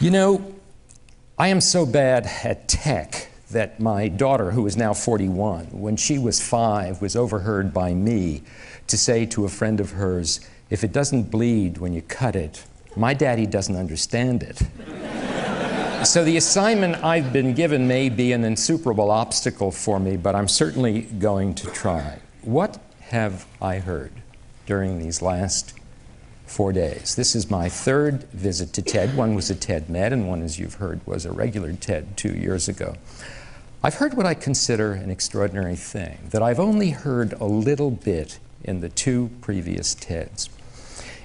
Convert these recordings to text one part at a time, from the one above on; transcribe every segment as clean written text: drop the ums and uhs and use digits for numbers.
You know, I am so bad at tech that my daughter, who is now 41, when she was 5, was overheard by me to say to a friend of hers, "If it doesn't bleed when you cut it, my daddy doesn't understand it." So the assignment I've been given may be an insuperable obstacle for me, but I'm certainly going to try. What have I heard during these last 4 days? This is my 3rd visit to TED. One was a TED Med, and one, as you've heard, was a regular TED 2 years ago. I've heard what I consider an extraordinary thing, that I've only heard a little bit in the 2 previous TEDs.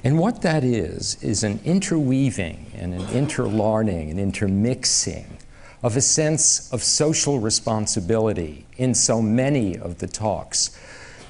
And what that is an interweaving and an interlarding and intermixing of a sense of social responsibility in so many of the talks.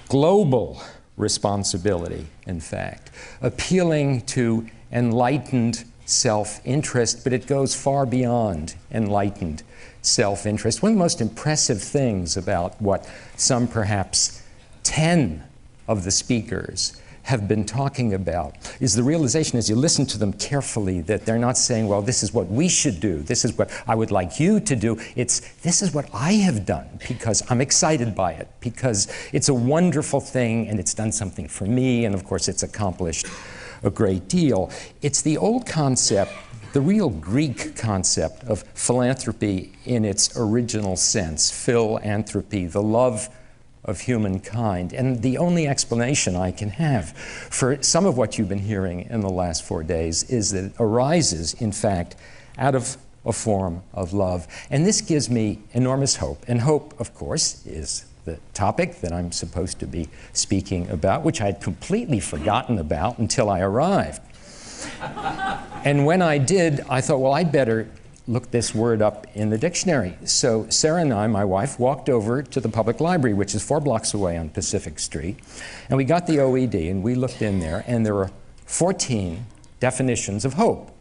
Global responsibility, in fact, appealing to enlightened self-interest, but it goes far beyond enlightened self-interest. One of the most impressive things about what some perhaps 10 of the speakers have been talking about is the realization, as you listen to them carefully, that they're not saying, well, this is what we should do, this is what I would like you to do. It's, this is what I have done because I'm excited by it, because it's a wonderful thing and it's done something for me, and of course it's accomplished a great deal. It's the old concept, the real Greek concept of philanthropy in its original sense, philanthropy, the love of humankind. And the only explanation I can have for some of what you've been hearing in the last 4 days is that it arises, in fact, out of a form of love. And this gives me enormous hope. And hope, of course, is the topic that I'm supposed to be speaking about, which I had completely forgotten about until I arrived. And when I did, I thought, well, I'd better look this word up in the dictionary. So Sarah and I, my wife, walked over to the public library, which is 4 blocks away on Pacific Street, and we got the OED, and we looked in there, and there were 14 definitions of hope,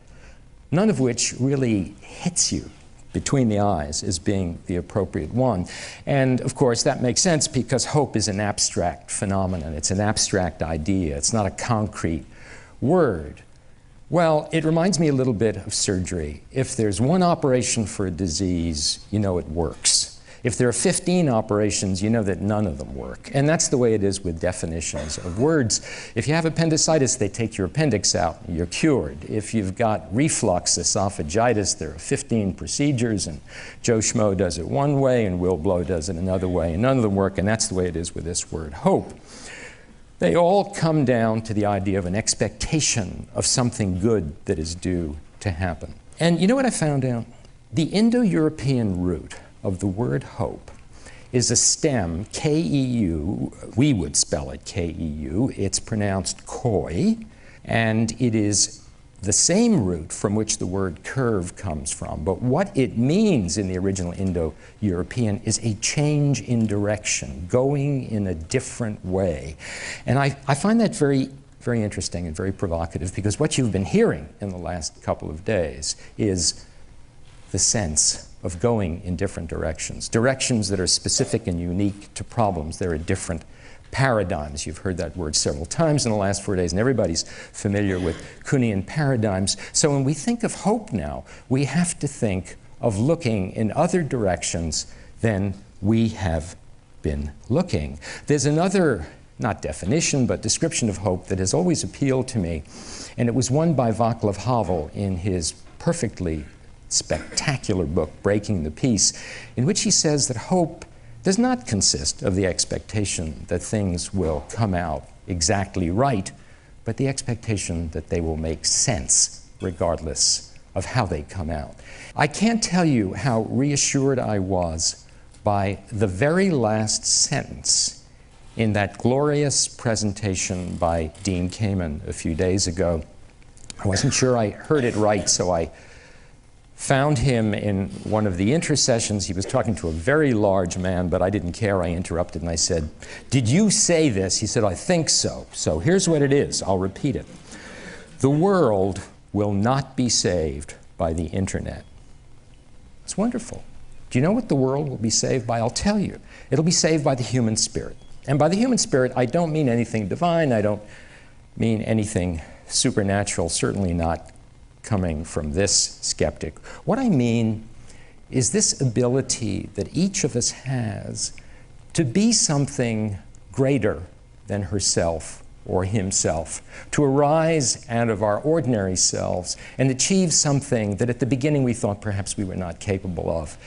none of which really hits you between the eyes as being the appropriate one. And of course, that makes sense because hope is an abstract phenomenon. It's an abstract idea. It's not a concrete word. Well, it reminds me a little bit of surgery. If there's one operation for a disease, you know it works. If there are 15 operations, you know that none of them work. And that's the way it is with definitions of words. If you have appendicitis, they take your appendix out, you're cured. If you've got reflux esophagitis, there are 15 procedures, and Joe Schmo does it one way, and Will Blow does it another way, and none of them work, and that's the way it is with this word, hope. They all come down to the idea of an expectation of something good that is due to happen. And you know what I found out? The Indo-European root of the word hope is a stem, K-E-U. We would spell it K-E-U. It's pronounced koi, and it is the same root from which the word curve comes from. But what it means in the original Indo-European is a change in direction, going in a different way. And I find that very, very interesting and very provocative, because what you've been hearing in the last couple of days is the sense of going in different directions, directions that are specific and unique to problems. There are different paradigms. You've heard that word several times in the last 4 days, and everybody's familiar with Kuhnian paradigms. So when we think of hope now, we have to think of looking in other directions than we have been looking. There's another, not definition, but description of hope that has always appealed to me, and it was one by Václav Havel in his perfectly spectacular book, Breaking the Peace, in which he says that hope does not consist of the expectation that things will come out exactly right, but the expectation that they will make sense regardless of how they come out. I can't tell you how reassured I was by the very last sentence in that glorious presentation by Dean Kamen a few days ago. I wasn't sure I heard it right, so I found him in one of the intercessions. He was talking to a very large man, but I didn't care. I interrupted and I said, "Did you say this?" He said, "I think so. So here's what it is. I'll repeat it. The world will not be saved by the internet." It's wonderful. Do you know what the world will be saved by? I'll tell you. It'll be saved by the human spirit. And by the human spirit, I don't mean anything divine. I don't mean anything supernatural, certainly not coming from this skeptic. What I mean is this ability that each of us has to be something greater than herself or himself, to arise out of our ordinary selves and achieve something that at the beginning we thought perhaps we were not capable of.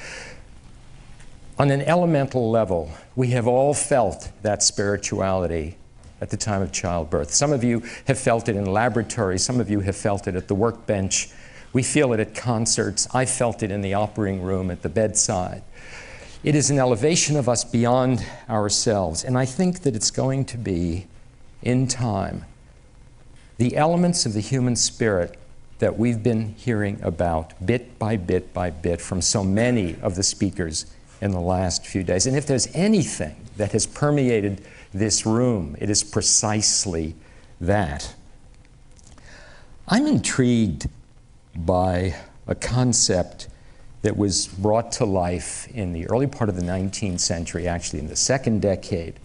On an elemental level, we have all felt that spirituality at the time of childbirth. Some of you have felt it in laboratories, some of you have felt it at the workbench. We feel it at concerts. I felt it in the operating room, at the bedside. It is an elevation of us beyond ourselves, and I think that it's going to be, in time, the elements of the human spirit that we've been hearing about bit by bit by bit from so many of the speakers in the last few days. And if there's anything that has permeated this room, it is precisely that. I'm intrigued by a concept that was brought to life in the early part of the 19th century, actually in the second decade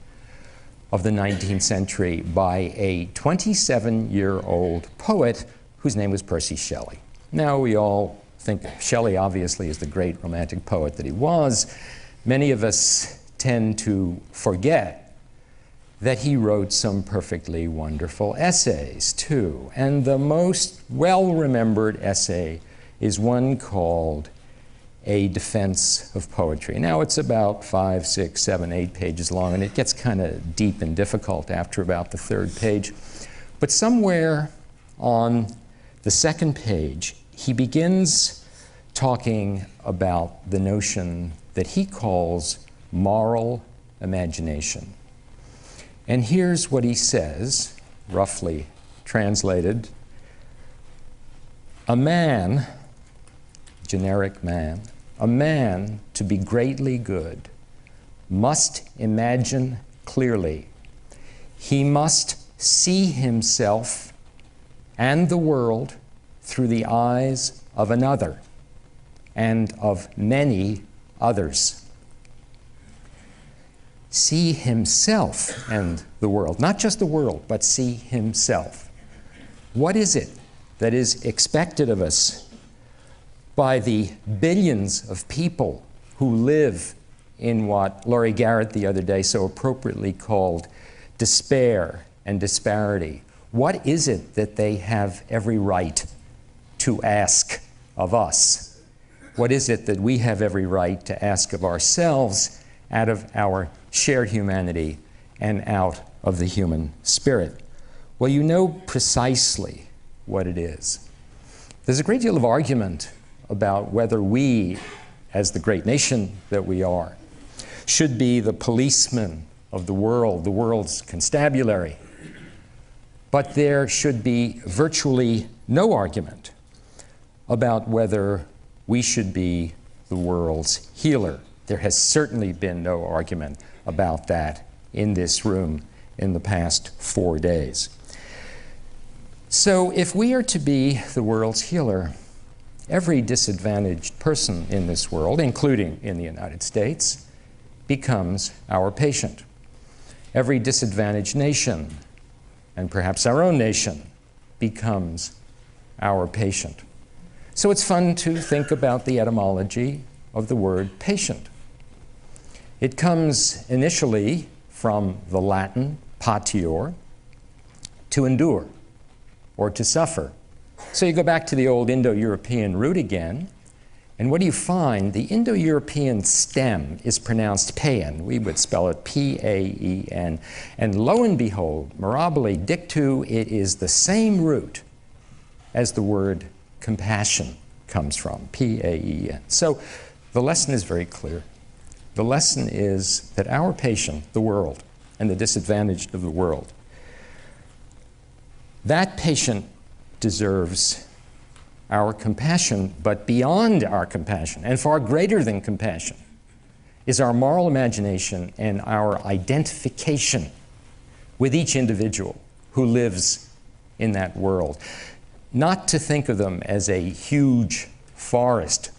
of the 19th century, by a 27-year-old poet whose name was Percy Shelley. Now, we all think Shelley obviously is the great romantic poet that he was. Many of us tend to forget that he wrote some perfectly wonderful essays, too. And the most well-remembered essay is one called A Defense of Poetry. Now, it's about 5, 6, 7, 8 pages long, and it gets kind of deep and difficult after about the third page. But somewhere on the second page, he begins talking about the notion that he calls moral imagination. And here's what he says, roughly translated. A man, generic man, a man to be greatly good must imagine clearly. He must see himself and the world through the eyes of another and of many others. See himself and the world, not just the world, but see himself. What is it that is expected of us by the billions of people who live in what Laurie Garrett the other day so appropriately called despair and disparity? What is it that they have every right to ask of us? What is it that we have every right to ask of ourselves out of our shared humanity and out of the human spirit? Well, you know precisely what it is. There's a great deal of argument about whether we, as the great nation that we are, should be the policemen of the world's constabulary. But there should be virtually no argument about whether we should be the world's healer. There has certainly been no argument about that in this room in the past 4 days. So if we are to be the world's healer, every disadvantaged person in this world, including in the United States, becomes our patient. Every disadvantaged nation, and perhaps our own nation, becomes our patient. So it's fun to think about the etymology of the word patient. It comes initially from the Latin patior, to endure, or to suffer. So you go back to the old Indo-European root again, and what do you find? The Indo-European stem is pronounced paean. We would spell it P-A-E-N. And lo and behold, mirabile dictu, it is the same root as the word compassion comes from, P-A-E-N. So the lesson is very clear. The lesson is that our patient, the world, and the disadvantaged of the world, that patient deserves our compassion, but beyond our compassion, and far greater than compassion, is our moral imagination and our identification with each individual who lives in that world. Not to think of them as a huge forest,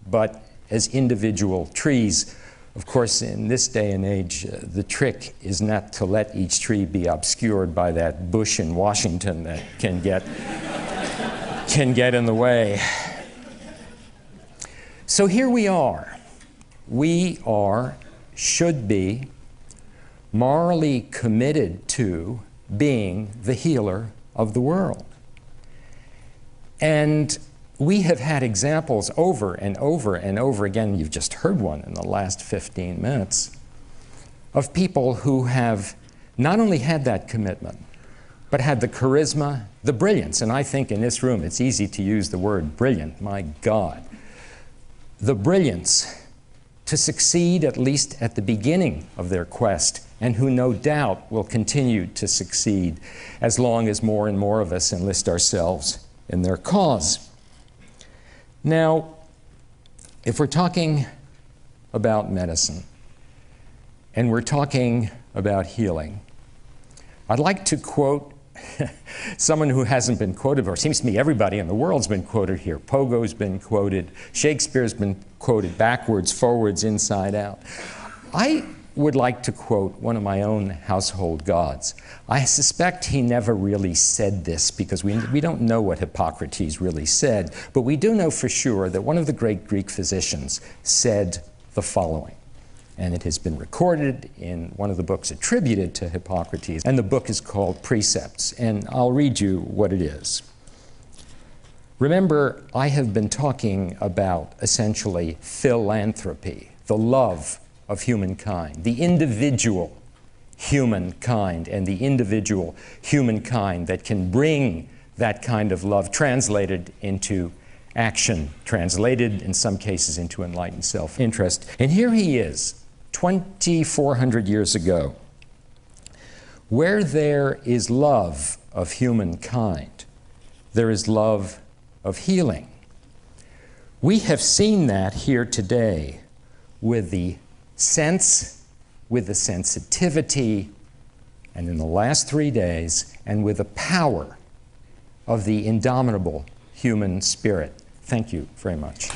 but as individual trees. Of course, in this day and age, the trick is not to let each tree be obscured by that bush in Washington that can get can get in the way. So here we are. We should be, morally committed to being the healer of the world. And we have had examples over and over and over again, you've just heard one in the last 15 minutes, of people who have not only had that commitment, but had the charisma, the brilliance, and I think in this room it's easy to use the word brilliant, my God, the brilliance to succeed at least at the beginning of their quest, and who no doubt will continue to succeed as long as more and more of us enlist ourselves in their cause. Now, if we're talking about medicine, and we're talking about healing, I'd like to quote someone who hasn't been quoted, or it seems to me everybody in the world's been quoted here. Pogo's been quoted, Shakespeare's been quoted backwards, forwards, inside out. I would like to quote one of my own household gods. I suspect he never really said this because we don't know what Hippocrates really said, but we do know for sure that one of the great Greek physicians said the following. And it has been recorded in one of the books attributed to Hippocrates, and the book is called Precepts, and I'll read you what it is. Remember, I have been talking about essentially philanthropy, the love of humankind, the individual humankind, and the individual humankind that can bring that kind of love translated into action, translated in some cases into enlightened self-interest. And here he is, 2,400 years ago. Where there is love of humankind, there is love of healing. We have seen that here today with the sense, with the sensitivity, and in the last 3 days, and with the power of the indomitable human spirit. Thank you very much.